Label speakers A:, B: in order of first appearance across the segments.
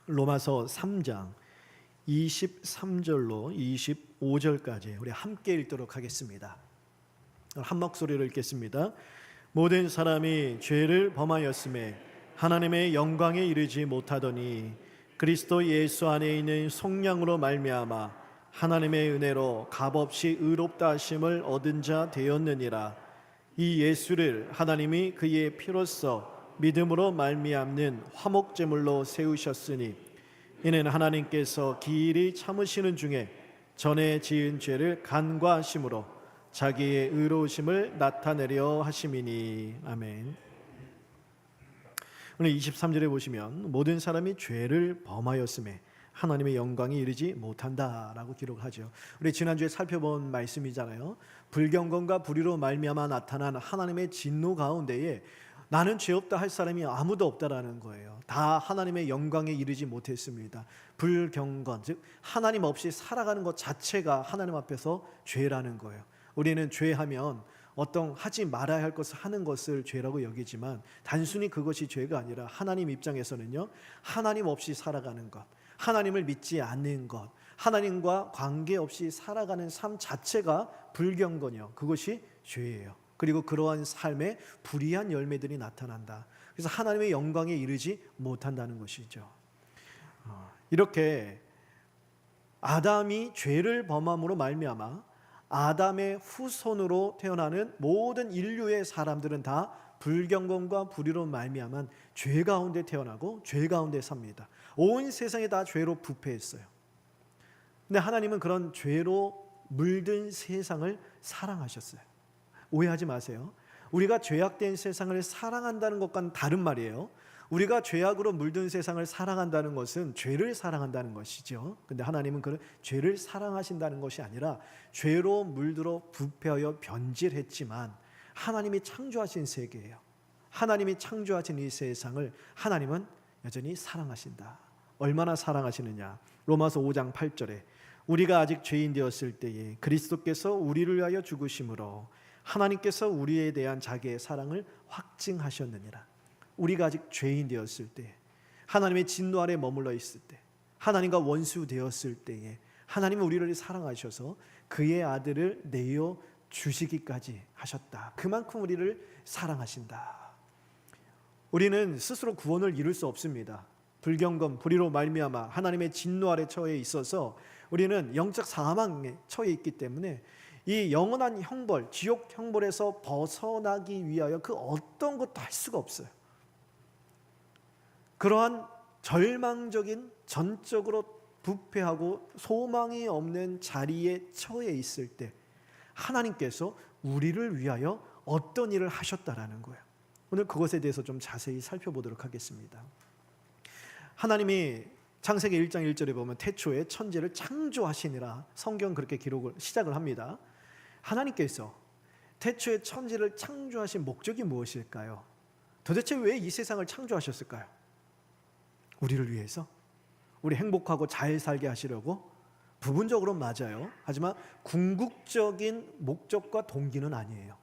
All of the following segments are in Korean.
A: 로마서 3장 23절로 25절까지 우리 함께 읽도록 하겠습니다. 한 목소리로 읽겠습니다. 모든 사람이 죄를 범하였음에 하나님의 영광에 이르지 못하더니 그리스도 예수 안에 있는 속량으로 말미암아 하나님의 은혜로 값없이 의롭다 하심을 얻은 자 되었느니라. 이 예수를 하나님이 그의 피로써 믿음으로 말미암는 화목제물로 세우셨으니 이는 하나님께서 기일이 참으시는 중에 전에 지은 죄를 간과하심으로 자기의 의로우심을 나타내려 하심이니. 아멘. 오늘 23절에 보시면 모든 사람이 죄를 범하였음에 하나님의 영광이 이르지 못한다라고 기록하죠. 우리 지난주에 살펴본 말씀이잖아요. 불경건과 불의로 말미암아 나타난 하나님의 진노 가운데에 나는 죄 없다 할 사람이 아무도 없다라는 거예요. 다 하나님의 영광에 이르지 못했습니다. 불경건, 즉 하나님 없이 살아가는 것 자체가 하나님 앞에서 죄라는 거예요. 우리는 죄하면 어떤 하지 말아야 할 것을 하는 것을 죄라고 여기지만 단순히 그것이 죄가 아니라 하나님 입장에서는요, 하나님 없이 살아가는 것, 하나님을 믿지 않는 것, 하나님과 관계없이 살아가는 삶 자체가 불경건이요, 그것이 죄예요. 그리고 그러한 삶에 불의한 열매들이 나타난다. 그래서 하나님의 영광에 이르지 못한다는 것이죠. 이렇게 아담이 죄를 범함으로 말미암아 아담의 후손으로 태어나는 모든 인류의 사람들은 다 불경건과 불의로 말미암은 죄 가운데 태어나고 죄 가운데 삽니다. 온 세상이 다 죄로 부패했어요. 근데 하나님은 그런 죄로 물든 세상을 사랑하셨어요. 오해하지 마세요. 우리가 죄악된 세상을 사랑한다는 것과는 다른 말이에요. 우리가 죄악으로 물든 세상을 사랑한다는 것은 죄를 사랑한다는 것이죠. 근데 하나님은 그 죄를 사랑하신다는 것이 아니라 죄로 물들어 부패하여 변질했지만 하나님이 창조하신 세계예요. 하나님이 창조하신 이 세상을 하나님은 여전히 사랑하신다. 얼마나 사랑하시느냐. 로마서 5장 8절에 우리가 아직 죄인 되었을 때에 그리스도께서 우리를 위하여 죽으심으로 하나님께서 우리에 대한 자기의 사랑을 확증하셨느니라. 우리가 아직 죄인 되었을 때, 하나님의 진노 아래 머물러 있을 때, 하나님과 원수 되었을 때에 하나님은 우리를 사랑하셔서 그의 아들을 내어 주시기까지 하셨다. 그만큼 우리를 사랑하신다. 우리는 스스로 구원을 이룰 수 없습니다. 불경건, 불의로 말미암아 하나님의 진노 아래 처해 있어서 우리는 영적 사망에 처해 있기 때문에 이 영원한 형벌, 지옥 형벌에서 벗어나기 위하여 그 어떤 것도 할 수가 없어요. 그러한 절망적인, 전적으로 부패하고 소망이 없는 자리에 처해 있을 때 하나님께서 우리를 위하여 어떤 일을 하셨다라는 거예요. 오늘 그것에 대해서 좀 자세히 살펴보도록 하겠습니다. 하나님이 창세기 1장 1절에 보면 태초에 천지를 창조하시니라, 성경 그렇게 기록을 시작을 합니다. 하나님께서 태초에 천지를 창조하신 목적이 무엇일까요? 도대체 왜 이 세상을 창조하셨을까요? 우리를 위해서? 우리 행복하고 잘 살게 하시려고? 부분적으로 맞아요. 하지만 궁극적인 목적과 동기는 아니에요.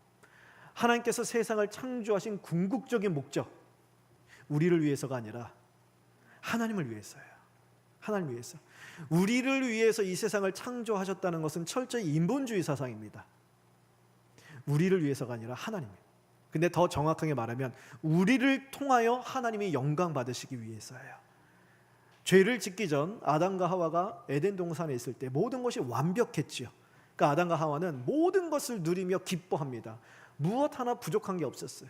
A: 하나님께서 세상을 창조하신 궁극적인 목적, 우리를 위해서가 아니라 하나님을 위해서예요. 하나님을 위해서. 우리를 위해서 이 세상을 창조하셨다는 것은 철저히 인본주의 사상입니다. 우리를 위해서가 아니라 하나님이에요. 근데 더 정확하게 말하면 우리를 통하여 하나님이 영광 받으시기 위해서예요. 죄를 짓기 전 아담과 하와가 에덴 동산에 있을 때 모든 것이 완벽했지요. 그러니까 아담과 하와는 모든 것을 누리며 기뻐합니다. 무엇 하나 부족한 게 없었어요.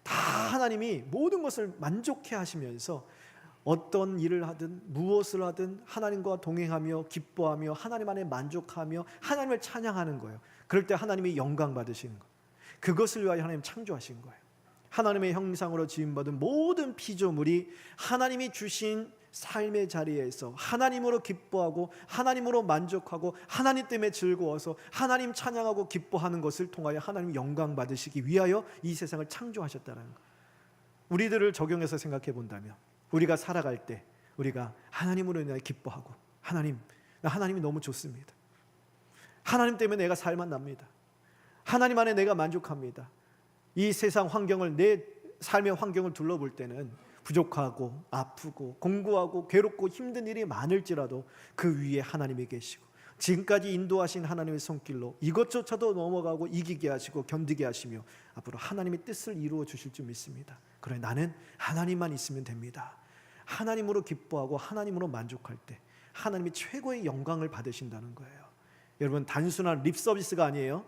A: 다 하나님이 모든 것을 만족해 하시면서 어떤 일을 하든 무엇을 하든 하나님과 동행하며 기뻐하며 하나님 안에 만족하며 하나님을 찬양하는 거예요. 그럴 때 하나님이 영광 받으시는 거예요. 그것을 위하여 하나님 창조하신 거예요. 하나님의 형상으로 지음받은 모든 피조물이 하나님이 주신 삶의 자리에서 하나님으로 기뻐하고 하나님으로 만족하고 하나님 때문에 즐거워서 하나님 찬양하고 기뻐하는 것을 통하여 하나님 영광 받으시기 위하여 이 세상을 창조하셨다는 거예요. 우리들을 적용해서 생각해 본다면 우리가 살아갈 때 우리가 하나님으로 인하여 기뻐하고 하나님이 너무 좋습니다. 하나님 때문에 내가 살만 납니다. 하나님 안에 내가 만족합니다. 이 세상 환경을, 내 삶의 환경을 둘러볼 때는 부족하고 아프고 공고하고 괴롭고 힘든 일이 많을지라도 그 위에 하나님이 계시고 지금까지 인도하신 하나님의 손길로 이것조차도 넘어가고 이기게 하시고 견디게 하시며 앞으로 하나님의 뜻을 이루어 주실 줄 믿습니다. 그래 나는 하나님만 있으면 됩니다. 하나님으로 기뻐하고 하나님으로 만족할 때 하나님이 최고의 영광을 받으신다는 거예요. 여러분 단순한 립 서비스가 아니에요.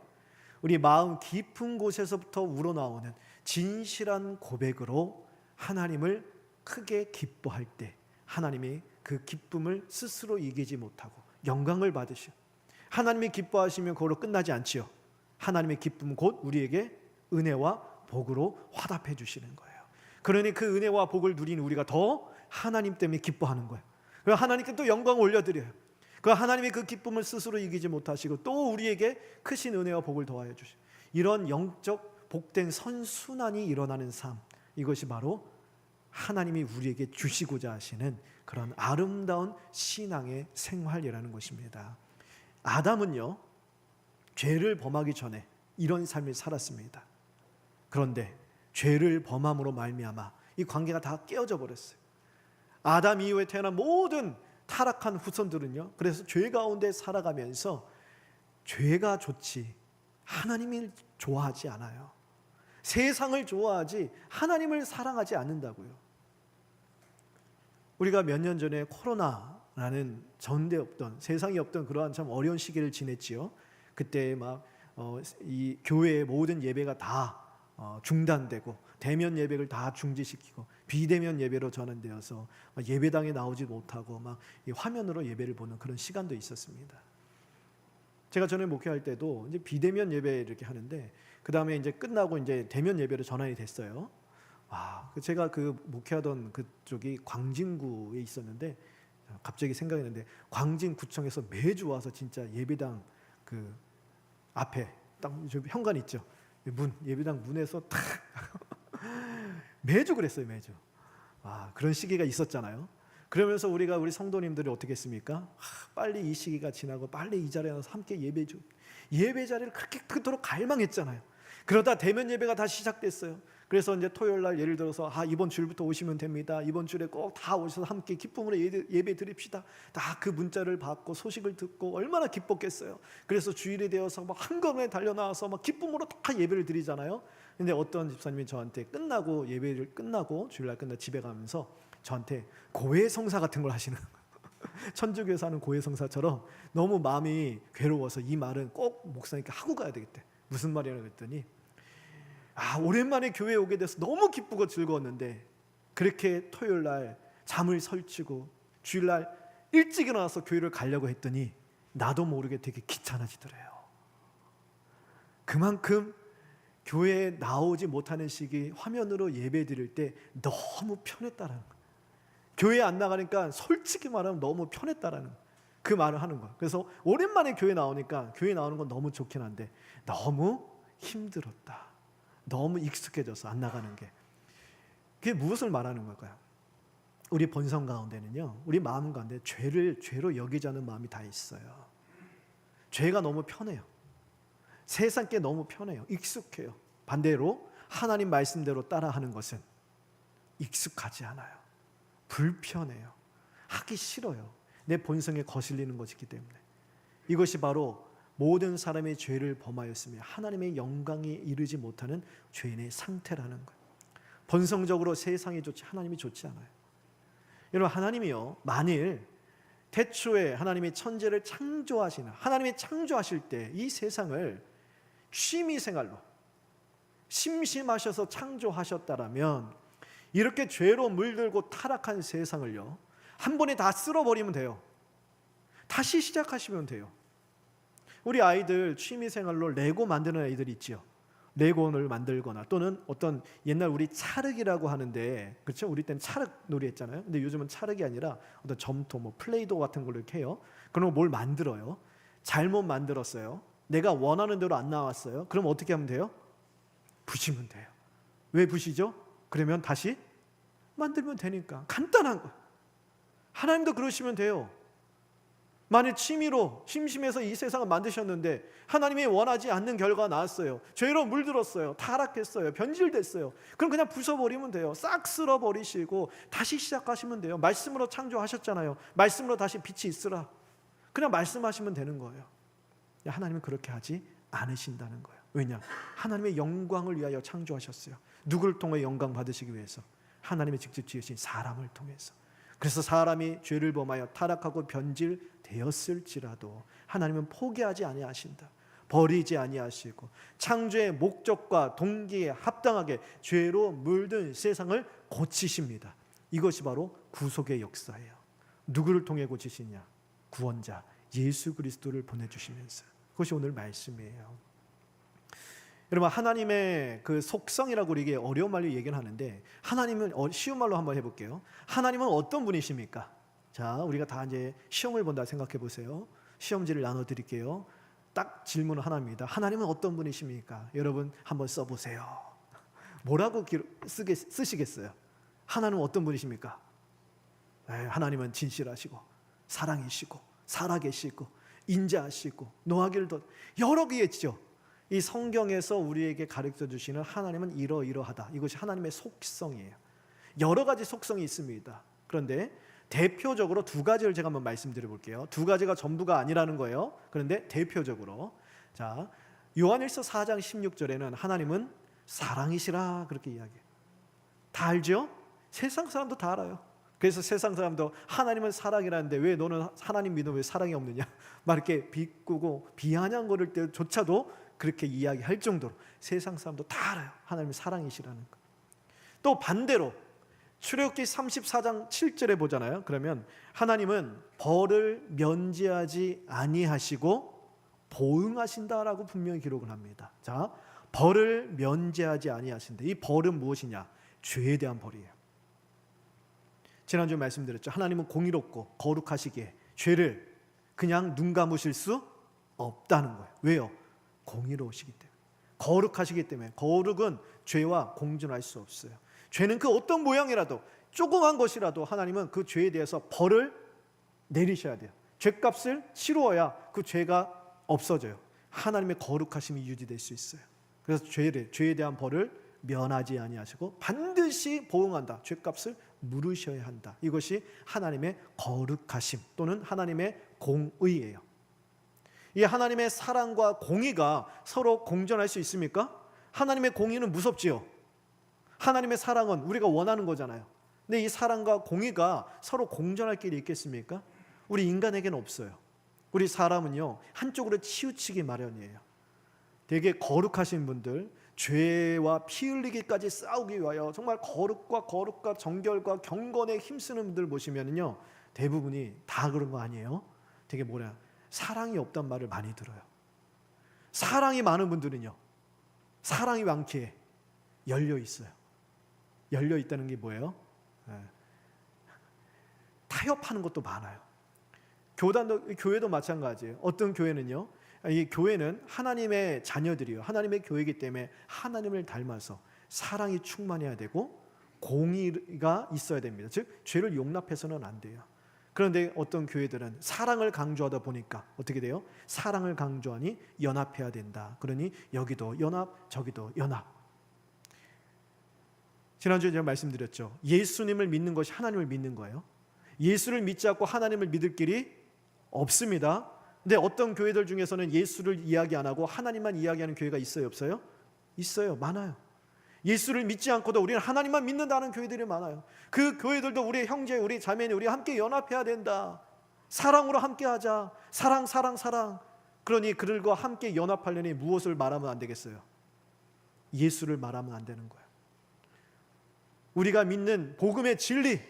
A: 우리 마음 깊은 곳에서부터 우러나오는 진실한 고백으로 하나님을 크게 기뻐할 때 하나님이 그 기쁨을 스스로 이기지 못하고 영광을 받으시오. 하나님이 기뻐하시면 그걸로 끝나지 않지요. 하나님의 기쁨은 곧 우리에게 은혜와 복으로 화답해 주시는 거예요. 그러니 그 은혜와 복을 누린 우리가 더 하나님 때문에 기뻐하는 거예요. 그래서 하나님께 또 영광을 올려드려요. 그 하나님이 그 기쁨을 스스로 이기지 못하시고 또 우리에게 크신 은혜와 복을 더하여 주시오. 이런 영적 복된 선순환이 일어나는 삶, 이것이 바로 하나님이 우리에게 주시고자 하시는 그런 아름다운 신앙의 생활이라는 것입니다. 아담은요, 죄를 범하기 전에 이런 삶을 살았습니다. 그런데 죄를 범함으로 말미암아 이 관계가 다 깨어져 버렸어요. 아담 이후에 태어난 모든 타락한 후손들은요, 그래서 죄 가운데 살아가면서 죄가 좋지 하나님을 좋아하지 않아요. 세상을 좋아하지 하나님을 사랑하지 않는다고요. 우리가 몇 년 전에 코로나라는 전대 없던, 세상에 없던 그러한 참 어려운 시기를 지냈지요. 그때 막 이 교회의 모든 예배가 다 중단되고 대면 예배를 다 중지시키고 비대면 예배로 전환되어서 예배당에 나오지 못하고 막 이 화면으로 예배를 보는 그런 시간도 있었습니다. 제가 전에 목회할 때도 이제 비대면 예배 이렇게 하는데 그 다음에 이제 끝나고 이제 대면 예배로 전환이 됐어요. 제가 그 목회하던 그쪽이 광진구에 있었는데 갑자기 생각이 났는데 광진구청에서 매주 와서 진짜 예배당 그 앞에 딱 현관 있죠. 예배당 문에서 탁 매주 그랬어요. 매주. 그런 시기가 있었잖아요. 그러면서 우리 성도님들이 어떻게 했습니까? 빨리 이 시기가 지나고 빨리 이 자리에 나서 함께 예배 자리를 그토록 갈망했잖아요. 그러다 대면 예배가 다시 시작됐어요. 그래서 이제 토요일 날 예를 들어서 이번 주일부터 오시면 됩니다. 이번 주에 꼭 다 오셔서 함께 기쁨으로 예배 드립시다. 다 그 문자를 받고 소식을 듣고 얼마나 기뻤겠어요. 그래서 주일이 되어서 막 한꺼번에 달려나와서 막 기쁨으로 다 예배를 드리잖아요. 근데 어떤 집사님이 저한테 끝나고 예배를 끝나고 주일날 끝나 집에 가면서 저한테 고해성사 같은 걸 하시는 거예요. 천주교에서 하는 고해성사처럼 너무 마음이 괴로워서 이 말은 꼭 목사님께 하고 가야 되겠대. 무슨 말이라고 했더니 오랜만에 교회에 오게 돼서 너무 기쁘고 즐거웠는데 그렇게 토요일 날 잠을 설치고 주일 날 일찍 일어나서 교회를 가려고 했더니 나도 모르게 되게 귀찮아지더래요. 그만큼 교회에 나오지 못하는 시기 화면으로 예배 드릴 때 너무 편했다라는 거예요. 교회에 안 나가니까 솔직히 말하면 너무 편했다라는 그 말을 하는 거예요. 그래서 오랜만에 교회 나오니까 교회 나오는 건 너무 좋긴 한데 너무 힘들었다. 너무 익숙해져서 안 나가는 게. 그게 무엇을 말하는 걸까요? 우리 본성 가운데는요, 우리 마음 가운데 죄를 죄로 여기지 않는 마음이 다 있어요. 죄가 너무 편해요. 세상께 너무 편해요. 익숙해요. 반대로 하나님 말씀대로 따라하는 것은 익숙하지 않아요. 불편해요. 하기 싫어요. 내 본성에 거슬리는 것이기 때문에. 이것이 바로 모든 사람의 죄를 범하였으며 하나님의 영광에 이르지 못하는 죄인의 상태라는 거예요. 본성적으로 세상이 좋지 하나님이 좋지 않아요. 여러분, 하나님이요, 만일 태초에 하나님이 천지를 창조하시나 하나님이 창조하실 때 이 세상을 취미생활로 심심하셔서 창조하셨다라면 이렇게 죄로 물들고 타락한 세상을요 한 번에 다 쓸어버리면 돼요. 다시 시작하시면 돼요. 우리 아이들 취미생활로 레고 만드는 아이들이 있지요. 레고를 만들거나 또는 어떤 옛날 우리 찰흙이라고 하는데, 그렇죠? 우리 때는 찰흙 놀이 했잖아요. 근데 요즘은 찰흙이 아니라 어떤 점토, 플레이도 같은 걸로 이렇게 해요. 그럼 뭘 만들어요. 잘못 만들었어요. 내가 원하는 대로 안 나왔어요. 그럼 어떻게 하면 돼요? 부시면 돼요. 왜 부시죠? 그러면 다시 만들면 되니까. 간단한 거. 하나님도 그러시면 돼요. 만일 취미로 심심해서 이 세상을 만드셨는데 하나님이 원하지 않는 결과가 나왔어요. 죄로 물들었어요. 타락했어요. 변질됐어요. 그럼 그냥 부숴버리면 돼요. 싹 쓸어버리시고 다시 시작하시면 돼요. 말씀으로 창조하셨잖아요. 말씀으로 다시 빛이 있으라. 그냥 말씀하시면 되는 거예요. 하나님은 그렇게 하지 않으신다는 거예요. 왜냐? 하나님의 영광을 위하여 창조하셨어요. 누구를 통해 영광 받으시기 위해서? 하나님이 직접 지으신 사람을 통해서. 그래서 사람이 죄를 범하여 타락하고 변질되었을지라도 하나님은 포기하지 아니하신다. 버리지 아니하시고 창조의 목적과 동기에 합당하게 죄로 물든 세상을 고치십니다. 이것이 바로 구속의 역사예요. 누구를 통해 고치시냐? 구원자 예수 그리스도를 보내주시면서. 그것이 오늘 말씀이에요. 여러분, 하나님의 그 속성이라고 이게 어려운 말로 얘기를 하는데, 하나님은 쉬운 말로 한번 해볼게요. 하나님은 어떤 분이십니까? 자, 우리가 다 이제 시험을 본다 생각해 보세요. 시험지를 나눠드릴게요. 딱 질문은 하나입니다. 하나님은 어떤 분이십니까? 여러분 한번 써보세요. 뭐라고 쓰시겠어요? 하나님은 어떤 분이십니까? 하나님은 진실하시고 사랑이시고 살아계시고 인자하시고 노하기를 더 여러 개겠죠. 이 성경에서 우리에게 가르쳐 주시는 하나님은 이러이러하다. 이것이 하나님의 속성이에요. 여러 가지 속성이 있습니다. 그런데 대표적으로 두 가지를 제가 한번 말씀드려 볼게요. 두 가지가 전부가 아니라는 거예요. 그런데 대표적으로, 자, 요한일서 4장 16절에는 하나님은 사랑이시라 그렇게 이야기해요. 다 알죠? 세상 사람도 다 알아요. 그래서 세상 사람도 하나님은 사랑이라는데 왜 너는 하나님 믿으면 왜 사랑이 없느냐 막 이렇게 비꼬고 비아냥거릴 때조차도 그렇게 이야기할 정도로 세상 사람도 다 알아요. 하나님은 사랑이시라는 거. 또 반대로 출애굽기 34장 7절에 보잖아요. 그러면 하나님은 벌을 면제하지 아니하시고 보응하신다라고 분명히 기록을 합니다. 자, 벌을 면제하지 아니하신다. 이 벌은 무엇이냐? 죄에 대한 벌이에요. 지난주에 말씀드렸죠. 하나님은 공의롭고 거룩하시기에 죄를 그냥 눈 감으실 수 없다는 거예요. 왜요? 공의로우시기 때문에, 거룩하시기 때문에. 거룩은 죄와 공존할 수 없어요. 죄는 그 어떤 모양이라도, 조그만 것이라도 하나님은 그 죄에 대해서 벌을 내리셔야 돼요. 죄값을 치루어야 그 죄가 없어져요. 하나님의 거룩하심이 유지될 수 있어요. 그래서 죄에 대한 벌을 면하지 아니하시고 반드시 보응한다. 죄값을 물으셔야 한다. 이것이 하나님의 거룩하심 또는 하나님의 공의예요. 이 하나님의 사랑과 공의가 서로 공존할 수 있습니까? 하나님의 공의는 무섭지요. 하나님의 사랑은 우리가 원하는 거잖아요. 근데 이 사랑과 공의가 서로 공존할 길이 있겠습니까? 우리 인간에게는 없어요. 우리 사람은요, 한쪽으로 치우치기 마련이에요. 되게 거룩하신 분들, 죄와 피 흘리기까지 싸우기 위하여 정말 거룩과 정결과 경건에 힘쓰는 분들 보시면요, 대부분이 다 그런 거 아니에요? 되게 사랑이 없단 말을 많이 들어요. 사랑이 많은 분들은요, 사랑이 많기에 열려 있어요. 열려 있다는 게 뭐예요? 타협하는 것도 많아요. 교회도 마찬가지예요. 어떤 교회는요, 이 교회는 하나님의 자녀들이요, 하나님의 교회이기 때문에 하나님을 닮아서 사랑이 충만해야 되고 공의가 있어야 됩니다. 즉 죄를 용납해서는 안 돼요. 그런데 어떤 교회들은 사랑을 강조하다 보니까 어떻게 돼요? 사랑을 강조하니 연합해야 된다. 그러니 여기도 연합, 저기도 연합. 지난주에 제가 말씀드렸죠. 예수님을 믿는 것이 하나님을 믿는 거예요. 예수를 믿지 않고 하나님을 믿을 길이 없습니다. 근데 어떤 교회들 중에서는 예수를 이야기 안 하고 하나님만 이야기하는 교회가 있어요, 없어요? 있어요, 많아요. 예수를 믿지 않고도 우리는 하나님만 믿는다는 교회들이 많아요. 그 교회들도 우리 형제, 우리 자매니 우리 함께 연합해야 된다. 사랑으로 함께하자. 사랑. 그러니 그들과 함께 연합하려니 무엇을 말하면 안 되겠어요? 예수를 말하면 안 되는 거예요. 우리가 믿는 복음의 진리,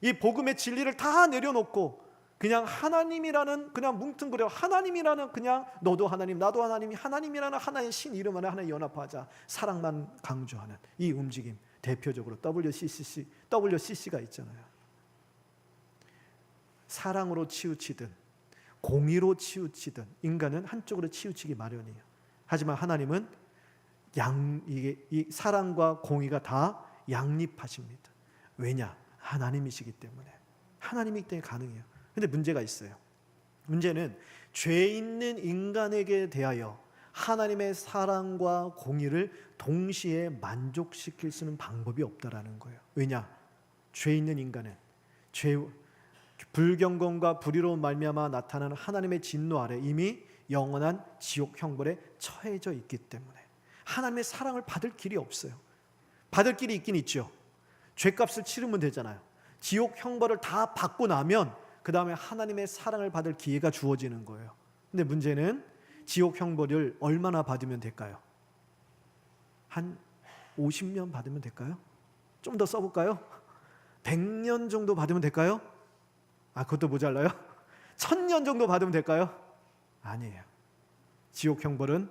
A: 이 복음의 진리를 다 내려놓고 그냥 하나님이라는 그냥 뭉뚱그려 하나님이라는 그냥 너도 하나님 나도 하나님이 하나님이라는 하나의 신 이름 안에 하나의 연합하자, 사랑만 강조하는 이 움직임, 대표적으로 WCC가 있잖아요. 사랑으로 치우치든 공의로 치우치든 인간은 한쪽으로 치우치기 마련이에요. 하지만 하나님은 이 사랑과 공의가 다 양립하십니다. 왜냐? 하나님이시기 때문에. 하나님이기 때문에 가능해요. 근데 문제가 있어요. 문제는 죄 있는 인간에게 대하여 하나님의 사랑과 공의를 동시에 만족시킬 수 있는 방법이 없다라는 거예요. 왜냐? 죄 있는 인간은 불경건과 불의로 말미암아 나타나는 하나님의 진노 아래 이미 영원한 지옥 형벌에 처해져 있기 때문에 하나님의 사랑을 받을 길이 없어요. 받을 길이 있긴 있죠. 죄값을 치르면 되잖아요. 지옥 형벌을 다 받고 나면 그 다음에 하나님의 사랑을 받을 기회가 주어지는 거예요. 근데 문제는 지옥 형벌을 얼마나 받으면 될까요? 한 50년 받으면 될까요? 좀 더 써볼까요? 100년 정도 받으면 될까요? 그것도 모자라요? 1000년 정도 받으면 될까요? 아니에요. 지옥 형벌은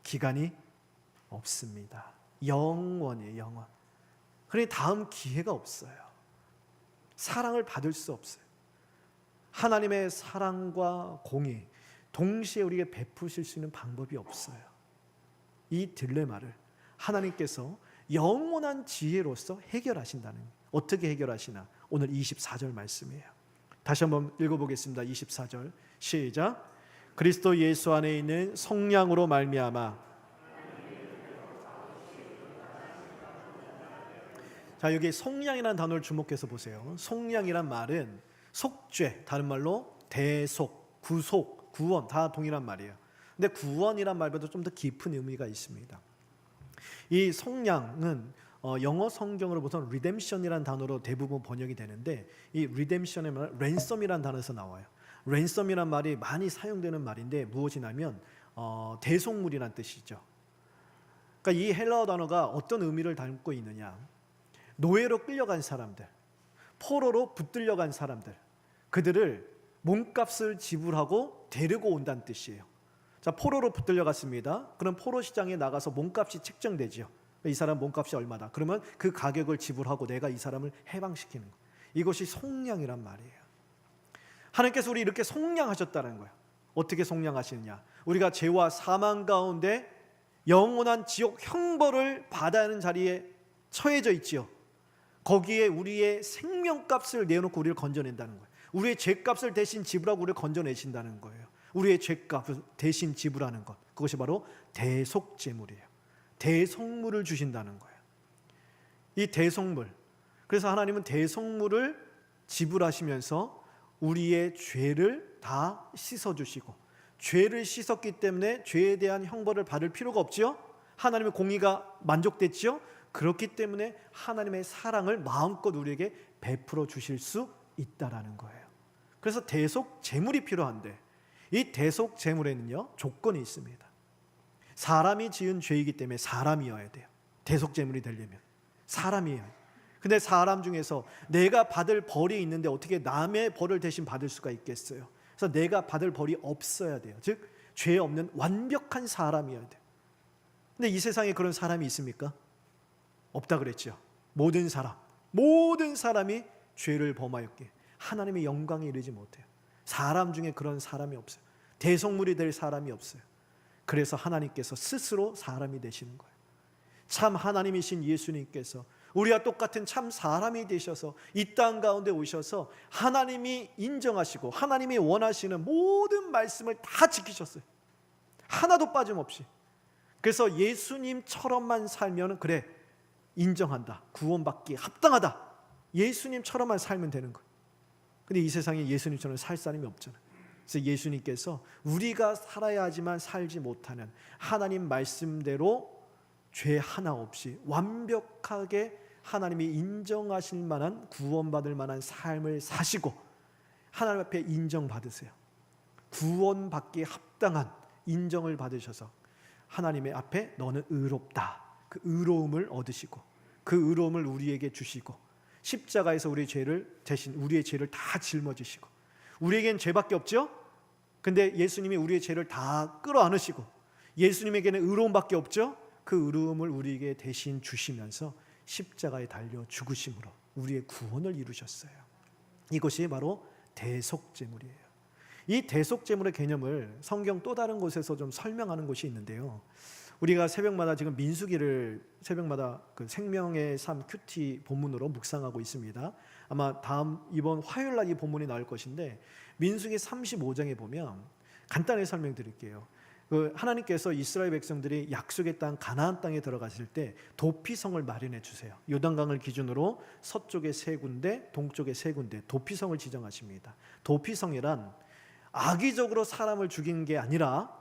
A: 기간이 없습니다. 영원이에요, 영원. 그러니 다음 기회가 없어요. 사랑을 받을 수 없어요. 하나님의 사랑과 공의 동시에 우리에게 베푸실 수 있는 방법이 없어요. 이 딜레마를 하나님께서 영원한 지혜로서 해결하신다는 거예요. 어떻게 해결하시나? 오늘 24절 말씀이에요. 다시 한번 읽어보겠습니다. 24절 시작. 그리스도 예수 안에 있는 성령으로 말미암아. 자, 여기 속량이라는 단어를 주목해서 보세요. 속량이란 말은 속죄, 다른 말로 대속, 구속, 구원 다 동일한 말이에요. 근데 구원이란 말보다 좀 더 깊은 의미가 있습니다. 이 속량은 영어 성경으로 보통 redemption이라는 단어로 대부분 번역이 되는데 이 redemption의 말 ransom이라는 단어에서 나와요. ransom이란 말이 많이 사용되는 말인데 무엇이냐면 대속물이란 뜻이죠. 그러니까 이 헬라어 단어가 어떤 의미를 담고 있느냐? 노예로 끌려간 사람들, 포로로 붙들려간 사람들, 그들을 몸값을 지불하고 데리고 온다는 뜻이에요. 자, 포로로 붙들려갔습니다. 그럼 포로 시장에 나가서 몸값이 책정되죠. 이 사람 몸값이 얼마다. 그러면 그 가격을 지불하고 내가 이 사람을 해방시키는 거예요. 이것이 속량이란 말이에요. 하나님께서 우리 이렇게 속량하셨다는 거예요. 어떻게 속량하시느냐? 우리가 죄와 사망 가운데 영원한 지옥 형벌을 받아야 하는 자리에 처해져 있지요. 거기에 우리의 생명값을 내놓고 우리를 건져낸다는 거예요. 우리의 죄값을 대신 지불하고 우리를 건져내신다는 거예요. 우리의 죄값을 대신 지불하는 것, 그것이 바로 대속제물이에요. 대속물을 주신다는 거예요. 이 대속물, 그래서 하나님은 대속물을 지불하시면서 우리의 죄를 다 씻어주시고, 죄를 씻었기 때문에 죄에 대한 형벌을 받을 필요가 없죠. 하나님의 공의가 만족됐죠. 그렇기 때문에 하나님의 사랑을 마음껏 우리에게 베풀어 주실 수 있다라는 거예요. 그래서 대속 제물이 필요한데 이 대속 제물에는요 조건이 있습니다. 사람이 지은 죄이기 때문에 사람이어야 돼요. 대속 제물이 되려면 사람이에요. 근데 사람 중에서 내가 받을 벌이 있는데 어떻게 남의 벌을 대신 받을 수가 있겠어요? 그래서 내가 받을 벌이 없어야 돼요. 즉 죄 없는 완벽한 사람이어야 돼요. 근데 이 세상에 그런 사람이 있습니까? 없다 그랬죠. 모든 사람이 죄를 범하였기에 하나님의 영광에 이르지 못해요. 사람 중에 그런 사람이 없어요. 대속물이 될 사람이 없어요. 그래서 하나님께서 스스로 사람이 되시는 거예요. 참 하나님이신 예수님께서 우리와 똑같은 참 사람이 되셔서 이 땅 가운데 오셔서 하나님이 인정하시고 하나님이 원하시는 모든 말씀을 다 지키셨어요. 하나도 빠짐없이. 그래서 예수님처럼만 살면 그래 인정한다, 구원받기에 합당하다, 예수님처럼만 살면 되는 거예요. 근데 이 세상에 예수님처럼 살 사람이 없잖아요. 그래서 예수님께서 우리가 살아야 하지만 살지 못하는 하나님 말씀대로 죄 하나 없이 완벽하게 하나님이 인정하실 만한 구원받을 만한 삶을 사시고 하나님 앞에 인정받으세요. 구원받기에 합당한 인정을 받으셔서 하나님의 앞에 너는 의롭다, 그 의로움을 얻으시고 그 의로움을 우리에게 주시고 십자가에서 우리의 죄를 대신 우리의 죄를 다 짊어지시고 우리에겐 죄밖에 없죠. 근데 예수님이 우리의 죄를 다 끌어안으시고 예수님에게는 의로움밖에 없죠. 그 의로움을 우리에게 대신 주시면서 십자가에 달려 죽으심으로 우리의 구원을 이루셨어요. 이것이 바로 대속제물이에요. 이 대속제물의 개념을 성경 또 다른 곳에서 좀 설명하는 곳이 있는데요. 우리가 새벽마다 지금 민수기를 새벽마다 그 생명의 삶 큐티 본문으로 묵상하고 있습니다. 아마 이번 화요일 날 이 본문이 나올 것인데, 민수기 35장에 보면 간단히 설명드릴게요. 하나님께서 이스라엘 백성들이 약속의 땅 가나안 땅에 들어갔을 때 도피성을 마련해 주세요. 요단강을 기준으로 서쪽에 3군데, 동쪽에 3군데 도피성을 지정하십니다. 도피성이란 악의적으로 사람을 죽인 게 아니라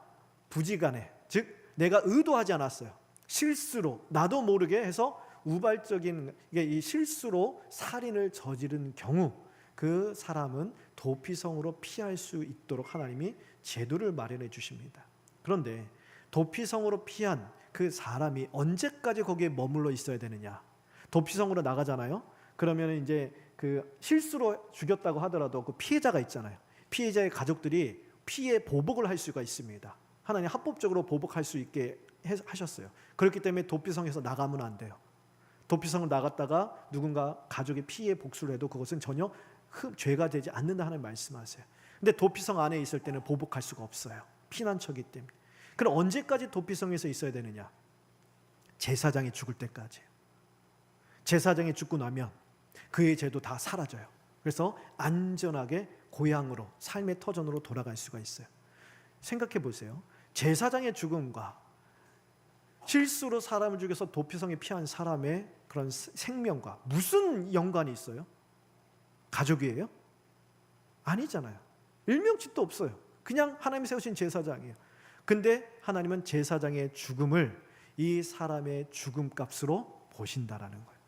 A: 부지간에, 즉 내가 의도하지 않았어요. 실수로, 나도 모르게 해서 우발적인 이 실수로 살인을 저지른 경우 그 사람은 도피성으로 피할 수 있도록 하나님이 제도를 마련해 주십니다. 그런데 도피성으로 피한 그 사람이 언제까지 거기에 머물러 있어야 되느냐? 도피성으로 나가잖아요. 그러면 이제 그 실수로 죽였다고 하더라도 그 피해자가 있잖아요. 피해자의 가족들이 피해 보복을 할 수가 있습니다. 하나님 합법적으로 보복할 수 있게 하셨어요. 그렇기 때문에 도피성에서 나가면 안 돼요. 도피성을 나갔다가 누군가 가족의 피해 복수를 해도 그것은 전혀 죄가 되지 않는다 하는 말씀하세요. 근데 도피성 안에 있을 때는 보복할 수가 없어요. 피난처기 때문에. 그럼 언제까지 도피성에서 있어야 되느냐? 제사장이 죽을 때까지. 제사장이 죽고 나면 그의 죄도 다 사라져요. 그래서 안전하게 고향으로, 삶의 터전으로 돌아갈 수가 있어요. 생각해 보세요. 제사장의 죽음과 실수로 사람을 죽여서 도피성에 피한 사람의 그런 생명과 무슨 연관이 있어요? 가족이에요? 아니잖아요. 일명치도 없어요. 그냥 하나님이 세우신 제사장이에요. 근데 하나님은 제사장의 죽음을 이 사람의 죽음값으로 보신다라는 거예요.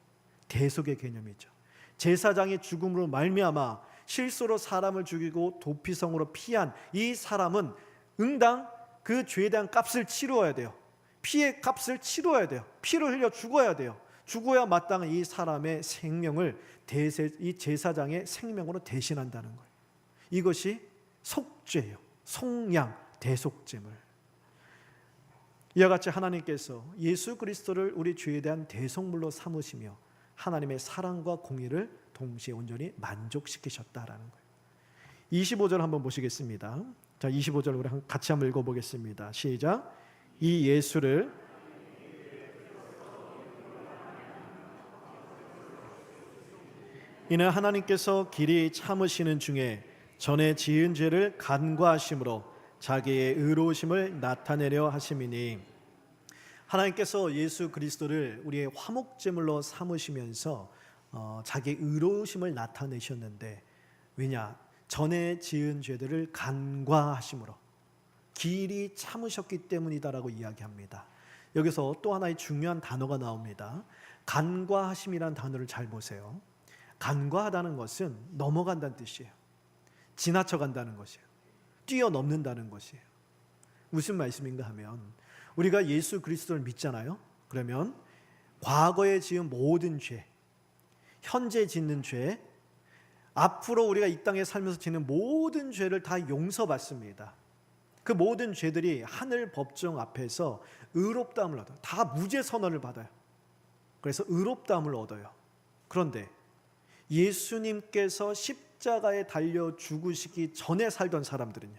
A: 대속의 개념이죠. 제사장의 죽음으로 말미암아 실수로 사람을 죽이고 도피성으로 피한 이 사람은 응당 그 죄에 대한 값을 치루어야 돼요. 피의 값을 치루어야 돼요. 피를 흘려 죽어야 돼요. 죽어야 마땅한 이 사람의 생명을 이 제사장의 생명으로 대신한다는 거예요. 이것이 속죄예요. 속량, 대속죄물. 이와 같이 하나님께서 예수 그리스도를 우리 죄에 대한 대속물로 삼으시며 하나님의 사랑과 공의를 동시에 온전히 만족시키셨다라는 거예요. 25절 한번 보시겠습니다. 자, 25절 우리 같이 한번 읽어보겠습니다. 시작. 이 예수를 이는 하나님께서 길이 참으시는 중에 전에 지은 죄를 간과하심으로 자기의 의로우심을 나타내려 하심이니, 하나님께서 예수 그리스도를 우리의 화목제물로 삼으시면서 자기의 의로우심을 나타내셨는데, 왜냐? 전에 지은 죄들을 간과하심으로 길이 참으셨기 때문이다라고 이야기합니다. 여기서 또 하나의 중요한 단어가 나옵니다. 간과하심이라는 단어를 잘 보세요. 간과하다는 것은 넘어간다는 뜻이에요. 지나쳐간다는 것이에요. 뛰어넘는다는 것이에요. 무슨 말씀인가 하면, 우리가 예수 그리스도를 믿잖아요. 그러면 과거에 지은 모든 죄, 현재 짓는 죄, 앞으로 우리가 이 땅에 살면서 짓는 모든 죄를 다 용서받습니다. 그 모든 죄들이 하늘 법정 앞에서 의롭다함을 얻어요. 다 무죄 선언을 받아요. 그래서 의롭다함을 얻어요. 그런데 예수님께서 십자가에 달려 죽으시기 전에 살던 사람들은요,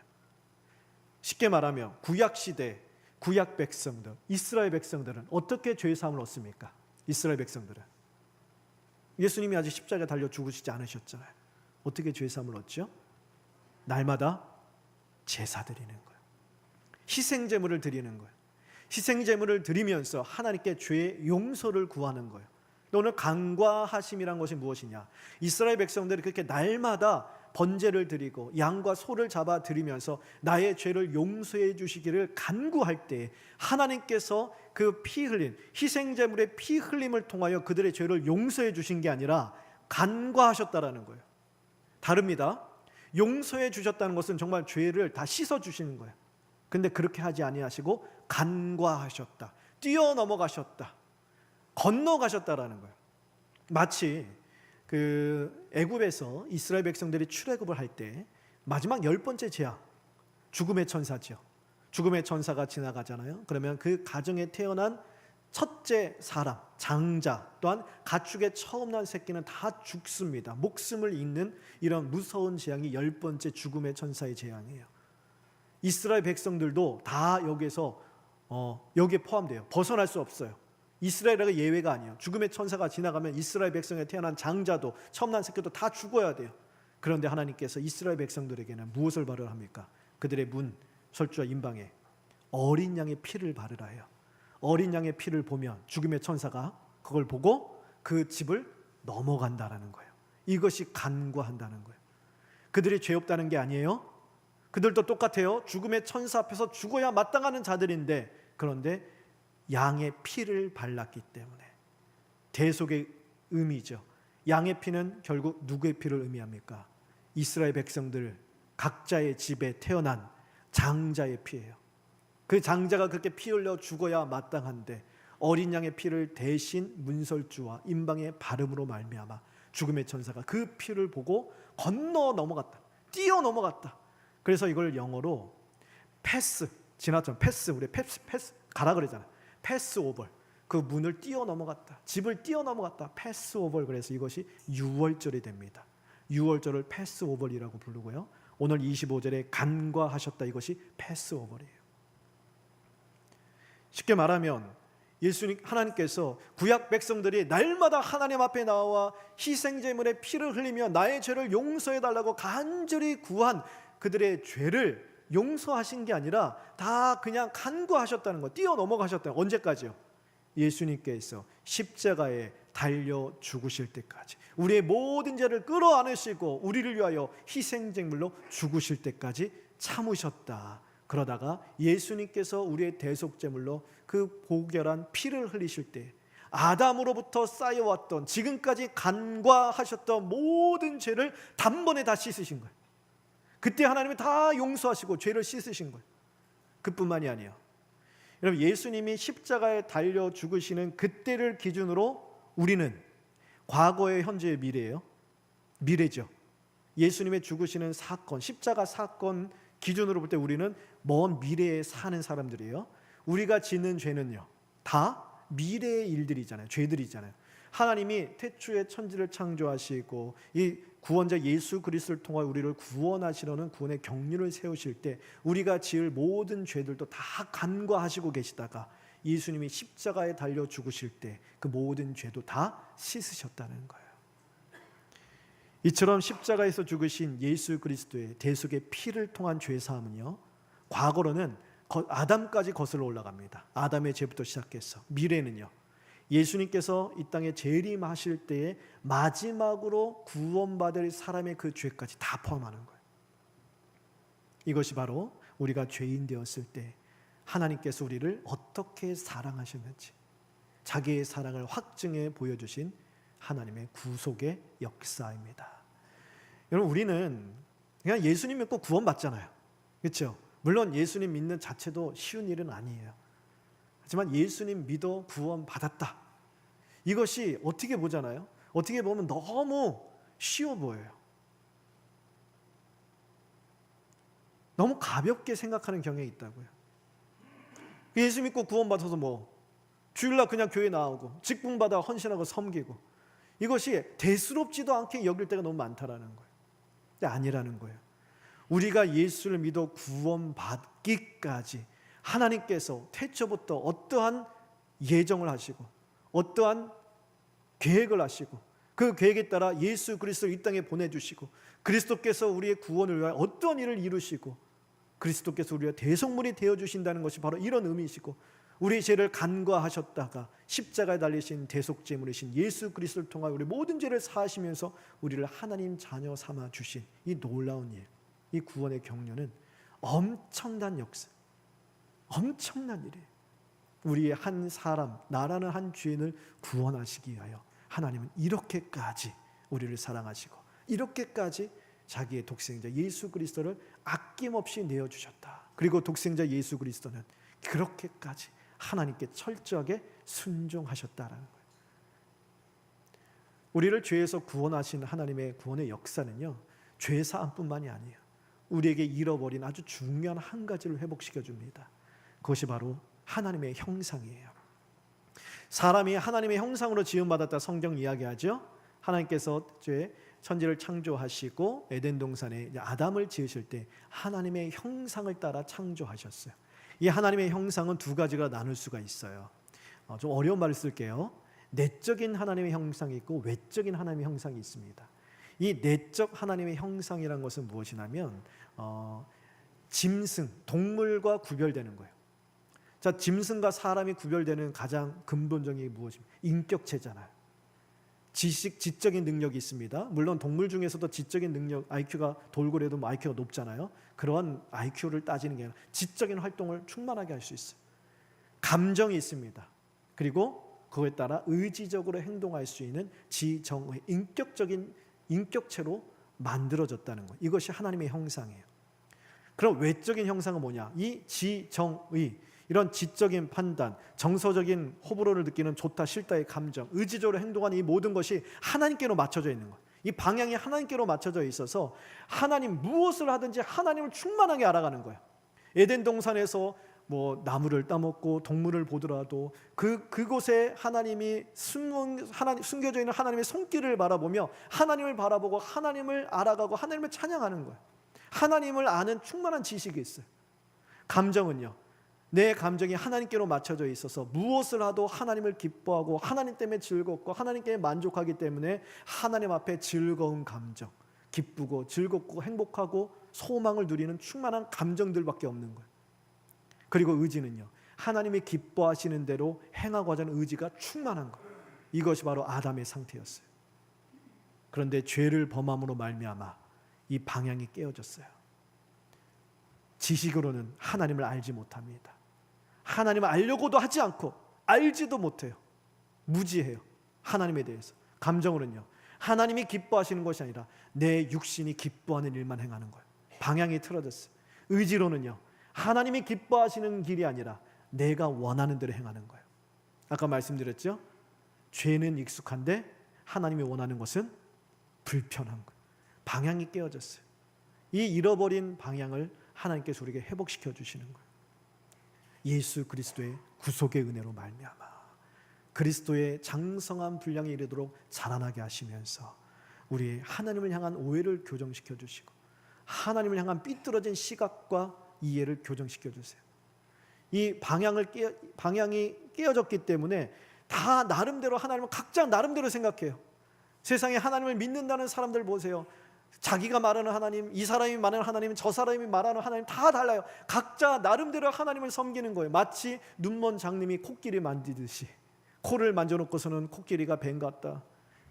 A: 쉽게 말하면 구약시대 구약 백성들, 이스라엘 백성들은 어떻게 죄 사함을 얻습니까? 이스라엘 백성들은 예수님이 아직 십자가에 달려 죽으시지 않으셨잖아요. 어떻게 죄 사함을 얻죠? 날마다 제사 드리는 거예요. 희생제물을 드리는 거예요. 희생제물을 드리면서 하나님께 죄의 용서를 구하는 거예요. 오늘 간과하심이란 것이 무엇이냐? 이스라엘 백성들이 그렇게 날마다 번제를 드리고 양과 소를 잡아 드리면서 나의 죄를 용서해 주시기를 간구할 때 하나님께서 그 피 흘린 희생제물의 피 흘림을 통하여 그들의 죄를 용서해 주신 게 아니라 간과하셨다라는 거예요. 다릅니다. 용서해 주셨다는 것은 정말 죄를 다 씻어 주시는 거예요. 근데 그렇게 하지 아니하시고 간과하셨다, 뛰어넘어가셨다, 건너가셨다라는 거예요. 마치 그 애굽에서 이스라엘 백성들이 출애굽을 할 때 마지막 10번째 재앙, 죽음의 천사죠. 죽음의 천사가 지나가잖아요. 그러면 그 가정에 태어난 첫째 사람, 장자 또한 가축의 처음 난 새끼는 다 죽습니다. 목숨을 잃는 이런 무서운 재앙이 10번째 죽음의 천사의 재앙이에요. 이스라엘 백성들도 다 여기에서 여기에 포함돼요. 벗어날 수 없어요. 이스라엘가 예외가 아니에요. 죽음의 천사가 지나가면 이스라엘 백성에 태어난 장자도 처음 난 새끼도 다 죽어야 돼요. 그런데 하나님께서 이스라엘 백성들에게는 무엇을 바르라 합니까? 그들의 문, 설주와 임방에 어린 양의 피를 바르라 해요. 어린 양의 피를 보면 죽음의 천사가 그걸 보고 그 집을 넘어간다라는 거예요. 이것이 간과한다는 거예요. 그들이 죄 없다는 게 아니에요. 그들도 똑같아요. 죽음의 천사 앞에서 죽어야 마땅하는 자들인데, 그런데 양의 피를 발랐기 때문에, 대속의 의미죠. 양의 피는 결국 누구의 피를 의미합니까? 이스라엘 백성들 각자의 집에 태어난 장자의 피예요. 그 장자가 그렇게 피 흘려 죽어야 마땅한데 어린 양의 피를 대신 문설주와 임방의 발음으로 말미암아 죽음의 천사가 그 피를 보고 건너 넘어갔다, 뛰어 넘어갔다. 그래서 이걸 영어로 패스, 지나쳐 패스, 우리 패스 가라 그러잖아요. 패스 오버, 그 문을 뛰어 넘어갔다, 집을 뛰어 넘어갔다, 패스 오버. 그래서 이것이 유월절이 됩니다. 유월절을 패스 오버이라고 부르고요, 오늘 25절에 간과하셨다, 이것이 패스 오버예요. 쉽게 말하면 예수님, 하나님께서 구약 백성들이 날마다 하나님 앞에 나와 희생제물의 피를 흘리며 나의 죄를 용서해달라고 간절히 구한 그들의 죄를 용서하신 게 아니라 다 그냥 간과하셨다는 거, 뛰어 넘어가셨다는 거. 언제까지요? 예수님께서 십자가에 달려 죽으실 때까지, 우리의 모든 죄를 끌어안으시고 우리를 위하여 희생제물로 죽으실 때까지 참으셨다. 그러다가 예수님께서 우리의 대속제물로 그 보결한 피를 흘리실 때 아담으로부터 쌓여왔던 지금까지 간과하셨던 모든 죄를 단번에 다 씻으신 거예요. 그때 하나님이 다 용서하시고 죄를 씻으신 거예요. 그뿐만이 아니에요. 여러분, 예수님이 십자가에 달려 죽으시는 그때를 기준으로 우리는 과거의, 현재의, 미래죠. 예수님의 죽으시는 사건, 십자가 사건 기준으로 볼 때 우리는 먼 미래에 사는 사람들이에요. 우리가 짓는 죄는요, 다 미래의 일들이잖아요. 죄들이잖아요. 하나님이 태초에 천지를 창조하시고 이 구원자 예수 그리스도를 통하여 우리를 구원하시려는 구원의 경륜을 세우실 때 우리가 지을 모든 죄들도 다 간과하시고 계시다가 예수님이 십자가에 달려 죽으실 때 그 모든 죄도 다 씻으셨다는 거예요. 이처럼 십자가에서 죽으신 예수 그리스도의 대속의 피를 통한 죄사함은요, 과거로는 아담까지 거슬러 올라갑니다. 아담의 죄부터 시작해서 미래는요, 예수님께서 이 땅에 재림하실 때에 마지막으로 구원받을 사람의 그 죄까지 다 포함하는 거예요. 이것이 바로 우리가 죄인 되었을 때 하나님께서 우리를 어떻게 사랑하셨는지 자기의 사랑을 확증해 보여주신 하나님의 구속의 역사입니다. 여러분, 우리는 그냥 예수님 믿고 구원받잖아요. 그렇죠? 물론 예수님 믿는 자체도 쉬운 일은 아니에요. 하지만 예수님 믿어 구원받았다, 이것이 어떻게 보잖아요, 어떻게 보면 너무 쉬워 보여요. 너무 가볍게 생각하는 경향이 있다고요. 예수 믿고 구원받아서 주일날 그냥 교회 나오고 직분받아 헌신하고 섬기고, 이것이 대수롭지도 않게 여길 때가 너무 많다라는 거예요. 근데 아니라는 거예요. 우리가 예수를 믿어 구원받기까지 하나님께서 태초부터 어떠한 예정을 하시고 어떠한 계획을 하시고 그 계획에 따라 예수 그리스도를 이 땅에 보내주시고 그리스도께서 우리의 구원을 위하여 어떠한 일을 이루시고 그리스도께서 우리의 대속물이 되어주신다는 것이 바로 이런 의미이시고, 우리의 죄를 간과하셨다가 십자가에 달리신 대속제물이신 예수 그리스도를 통하여 우리 모든 죄를 사하시면서 우리를 하나님 자녀 삼아 주신 이 놀라운 일, 이 구원의 경륜은 엄청난 역사, 엄청난 일이에요. 우리의 한 사람, 나라는 한 죄인을 구원하시기 위하여 하나님은 이렇게까지 우리를 사랑하시고 이렇게까지 자기의 독생자 예수 그리스도를 아낌없이 내어주셨다. 그리고 독생자 예수 그리스도는 그렇게까지 하나님께 철저하게 순종하셨다라는 거예요. 우리를 죄에서 구원하신 하나님의 구원의 역사는요, 죄사함뿐만이 아니에요. 우리에게 잃어버린 아주 중요한 한 가지를 회복시켜줍니다. 그것이 바로 하나님의 형상이에요. 사람이 하나님의 형상으로 지음받았다 성경 이야기하죠. 하나님께서 천지를 창조하시고 에덴 동산에 아담을 지으실 때 하나님의 형상을 따라 창조하셨어요. 이 하나님의 형상은 두 가지가 나눌 수가 있어요. 좀 어려운 말을 쓸게요. 내적인 하나님의 형상이 있고 외적인 하나님의 형상이 있습니다. 이 내적 하나님의 형상이란 것은 무엇이냐면 짐승, 동물과 구별되는 거예요. 자, 짐승과 사람이 구별되는 가장 근본적인 게 무엇입니까? 인격체잖아요. 지적인 능력이 있습니다. 물론 동물 중에서도 지적인 능력, IQ가 돌고래도 IQ가 높잖아요. 그러한 IQ를 따지는 게 아니라 지적인 활동을 충만하게 할 수 있어요. 감정이 있습니다. 그리고 그거에 따라 의지적으로 행동할 수 있는 지정의 인격적인 인격체로 만들어졌다는 것. 이것이 하나님의 형상이에요. 그럼 외적인 형상은 뭐냐? 이 지정의, 이런 지적인 판단, 정서적인 호불호를 느끼는 좋다 싫다의 감정, 의지적으로 행동하는 이 모든 것이 하나님께로 맞춰져 있는 거예요. 이 방향이 하나님께로 맞춰져 있어서 하나님 무엇을 하든지 하나님을 충만하게 알아가는 거예요. 에덴 동산에서 나무를 따먹고 동물을 보더라도 그곳에 하나님이 숨겨져 있는 하나님의 손길을 바라보며 하나님을 바라보고 하나님을 알아가고 하나님을 찬양하는 거예요. 하나님을 아는 충만한 지식이 있어요. 감정은요, 내 감정이 하나님께로 맞춰져 있어서 무엇을 하도 하나님을 기뻐하고 하나님 때문에 즐겁고 하나님께 만족하기 때문에 하나님 앞에 즐거운 감정, 기쁘고 즐겁고 행복하고 소망을 누리는 충만한 감정들밖에 없는 거예요. 그리고 의지는요, 하나님이 기뻐하시는 대로 행하고 하자는 의지가 충만한 거예요. 이것이 바로 아담의 상태였어요. 그런데 죄를 범함으로 말미암아 이 방향이 깨어졌어요. 지식으로는 하나님을 알지 못합니다. 하나님을 알려고도 하지 않고 알지도 못해요. 무지해요. 하나님에 대해서. 감정으로는요, 하나님이 기뻐하시는 것이 아니라 내 육신이 기뻐하는 일만 행하는 거예요. 방향이 틀어졌어요. 의지로는요, 하나님이 기뻐하시는 길이 아니라 내가 원하는 대로 행하는 거예요. 아까 말씀드렸죠? 죄는 익숙한데 하나님이 원하는 것은 불편한 거예요. 방향이 깨어졌어요. 이 잃어버린 방향을 하나님께서 우리에게 회복시켜 주시는 거예요. 예수 그리스도의 구속의 은혜로 말미암아 그리스도의 장성한 분량에 이르도록 자라나게 하시면서 우리의 하나님을 향한 오해를 교정시켜 주시고 하나님을 향한 삐뚤어진 시각과 이해를 교정시켜 주세요. 이 방향이 깨어졌기 때문에 다 나름대로 하나님을 각자 나름대로 생각해요. 세상에 하나님을 믿는다는 사람들 보세요. 자기가 말하는 하나님, 이 사람이 말하는 하나님, 저 사람이 말하는 하나님 다 달라요. 각자 나름대로 하나님을 섬기는 거예요. 마치 눈먼 장님이 코끼리 만지듯이 코를 만져놓고서는 코끼리가 뱀 같다,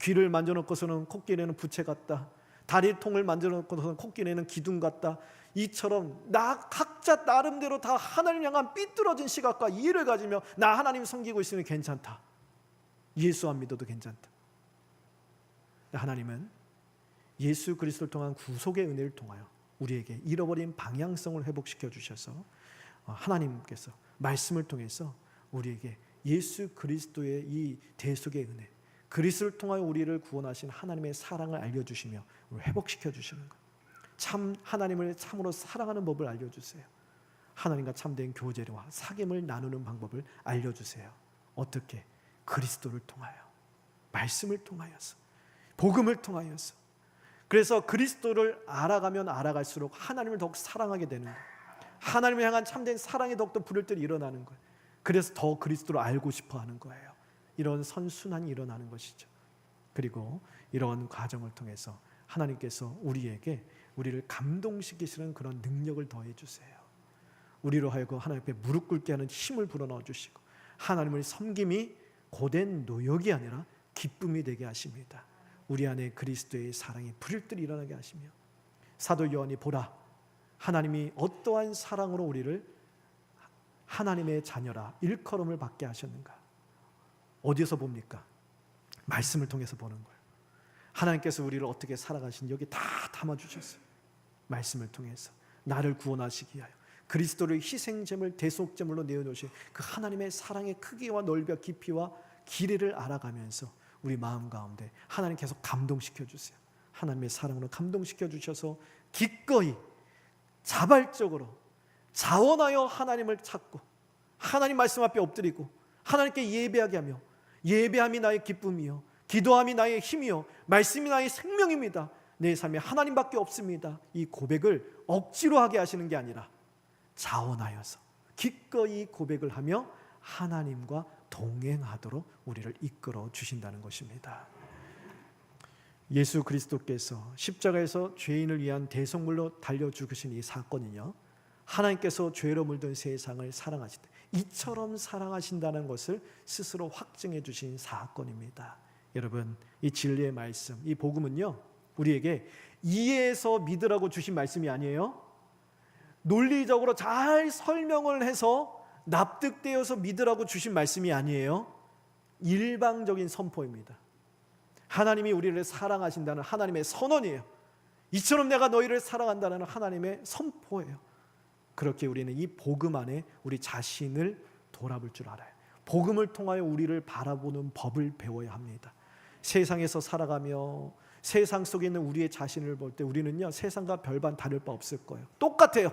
A: 귀를 만져놓고서는 코끼리는 부채 같다, 다리통을 만져놓고서는 코끼리는 기둥 같다. 이처럼 각자 나름대로 다 하나님 향한 삐뚤어진 시각과 이해를 가지며 나 하나님 섬기고 있으면 괜찮다, 예수 안 믿어도 괜찮다. 하나님은 예수 그리스도를 통한 구속의 은혜를 통하여 우리에게 잃어버린 방향성을 회복시켜 주셔서 하나님께서 말씀을 통해서 우리에게 예수 그리스도의 이 대속의 은혜, 그리스도를 통하여 우리를 구원하신 하나님의 사랑을 알려주시며 회복시켜 주시는 것. 참 하나님을 참으로 사랑하는 법을 알려주세요. 하나님과 참된 교제와 사귐을 나누는 방법을 알려주세요. 어떻게? 그리스도를 통하여, 말씀을 통하여서, 복음을 통하여서. 그래서 그리스도를 알아가면 알아갈수록 하나님을 더욱 사랑하게 되는 거예요. 하나님을 향한 참된 사랑이 더욱더 부를때 일어나는 거예요. 그래서 더 그리스도를 알고 싶어 하는 거예요. 이런 선순환이 일어나는 것이죠. 그리고 이런 과정을 통해서 하나님께서 우리를 감동시키시는 그런 능력을 더해 주세요. 우리로 하여금 하나님 앞에 무릎 꿇게 하는 힘을 불어넣어 주시고 하나님을 섬김이 고된 노역이 아니라 기쁨이 되게 하십니다. 우리 안에 그리스도의 사랑이 불일듯 일어나게 하시며 사도 요한이 보라, 하나님이 어떠한 사랑으로 우리를 하나님의 자녀라 일컬음을 받게 하셨는가. 어디에서 봅니까? 말씀을 통해서 보는 거예요. 하나님께서 우리를 어떻게 살아가신지 여기 다 담아주셨어요. 말씀을 통해서 나를 구원하시기 위하여 그리스도를 희생제물 대속제물로 내어놓으신 그 하나님의 사랑의 크기와 넓이와 깊이와 길이를 알아가면서 우리 마음 가운데 하나님 계속 감동시켜 주세요. 하나님의 사랑으로 감동시켜 주셔서 기꺼이 자발적으로 자원하여 하나님을 찾고 하나님 말씀 앞에 엎드리고 하나님께 예배하게 하며 예배함이 나의 기쁨이요 기도함이 나의 힘이요 말씀이 나의 생명입니다. 내 삶에 하나님밖에 없습니다. 이 고백을 억지로 하게 하시는 게 아니라 자원하여서 기꺼이 고백을 하며 하나님과 동행하도록 우리를 이끌어 주신다는 것입니다. 예수 그리스도께서 십자가에서 죄인을 위한 대속물로 달려 죽으신 이 사건은요, 하나님께서 죄로 물든 세상을 사랑하시다, 이처럼 사랑하신다는 것을 스스로 확증해 주신 사건입니다. 여러분, 이 진리의 말씀, 이 복음은요, 우리에게 이해해서 믿으라고 주신 말씀이 아니에요. 논리적으로 잘 설명을 해서 납득되어서 믿으라고 주신 말씀이 아니에요. 일방적인 선포입니다. 하나님이 우리를 사랑하신다는 하나님의 선언이에요. 이처럼 내가 너희를 사랑한다는 하나님의 선포예요. 그렇게 우리는 이 복음 안에 우리 자신을 돌아볼 줄 알아요. 복음을 통하여 우리를 바라보는 법을 배워야 합니다. 세상에서 살아가며 세상 속에 있는 우리의 자신을 볼 때 우리는요, 세상과 별반 다를 바 없을 거예요. 똑같아요.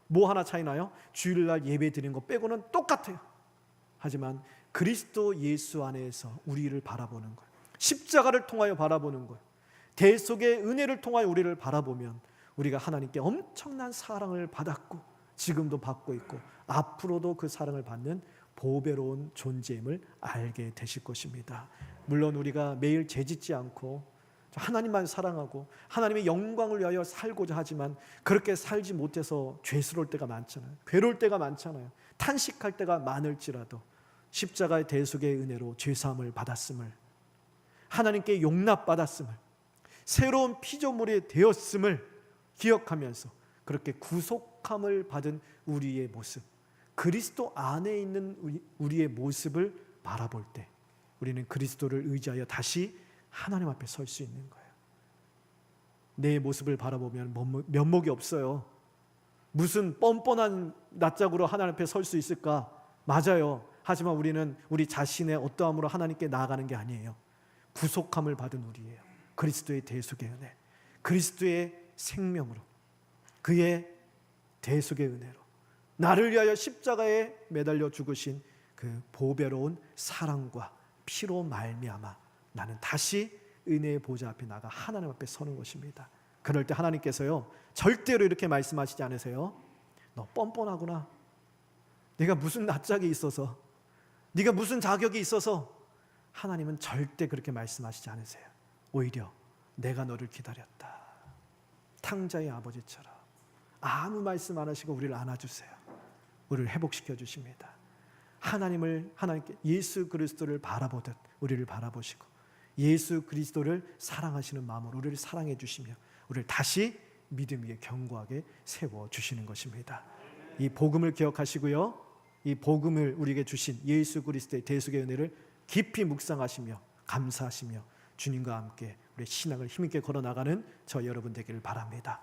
A: 뭐 하나 차이 나요? 주일날 예배 드리는 거 빼고는 똑같아요. 하지만 그리스도 예수 안에서 우리를 바라보는 거예요. 십자가를 통하여 바라보는 거예요. 대속의 은혜를 통하여 우리를 바라보면 우리가 하나님께 엄청난 사랑을 받았고 지금도 받고 있고 앞으로도 그 사랑을 받는 보배로운 존재임을 알게 되실 것입니다. 물론 우리가 매일 죄짓지 않고 하나님만 사랑하고 하나님의 영광을 위하여 살고자 하지만 그렇게 살지 못해서 죄스러울 때가 많잖아요. 괴로울 때가 많잖아요. 탄식할 때가 많을지라도 십자가의 대속의 은혜로 죄사함을 받았음을, 하나님께 용납받았음을, 새로운 피조물이 되었음을 기억하면서 그렇게 구속함을 받은 우리의 모습, 그리스도 안에 있는 우리의 모습을 바라볼 때 우리는 그리스도를 의지하여 다시 하나님 앞에 설 수 있는 거예요. 내 모습을 바라보면 면목이 없어요. 무슨 뻔뻔한 낯짝으로 하나님 앞에 설 수 있을까? 맞아요. 하지만 우리는 우리 자신의 어떠함으로 하나님께 나아가는 게 아니에요. 구속함을 받은 우리예요. 그리스도의 대속의 은혜, 그리스도의 생명으로, 그의 대속의 은혜로 나를 위하여 십자가에 매달려 죽으신 그 보배로운 사랑과 피로 말미암아 나는 다시 은혜의 보좌 앞에 나가 하나님 앞에 서는 것입니다. 그럴 때 하나님께서요, 절대로 이렇게 말씀하시지 않으세요. 너 뻔뻔하구나. 네가 무슨 낯짝이 있어서, 네가 무슨 자격이 있어서. 하나님은 절대 그렇게 말씀하시지 않으세요. 오히려 내가 너를 기다렸다. 탕자의 아버지처럼 아무 말씀 안 하시고 우리를 안아주세요. 우리를 회복시켜 주십니다. 하나님께 예수 그리스도를 바라보듯 우리를 바라보시고 예수 그리스도를 사랑하시는 마음으로 우리를 사랑해 주시며 우리를 다시 믿음 위에 견고하게 세워 주시는 것입니다. 이 복음을 기억하시고요, 이 복음을 우리에게 주신 예수 그리스도의 대속의 은혜를 깊이 묵상하시며 감사하시며 주님과 함께 우리의 신앙을 힘있게 걸어나가는 저 여러분 되기를 바랍니다.